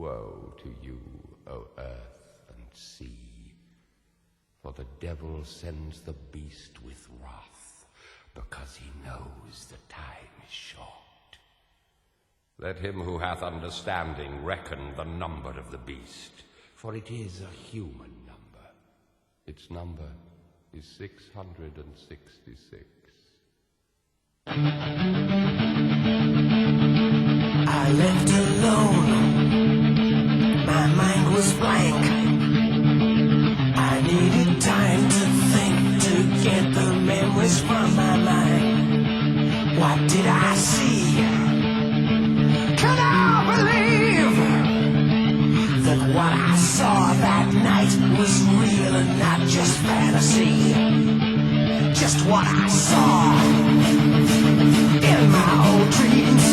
Woe to you, O earth and sea, for the devil sends the beast with wrath, because he knows the time is short. Let him who hath understanding reckon the number of the beast, for it is a human number. Its number is 666. I left alone, my mind was blank. I needed time to think, to get the memories from my mind. What did I see? Can I believe that what I saw that night was real and not just fantasy? Just what I saw in my old dreams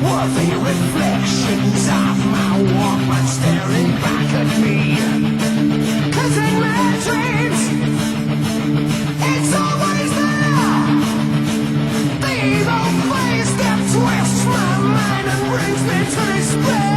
were the reflections of my Walkman staring back at me. 'Cause in my dreams, it's always there, the evil face that twists my mind and brings me to despair.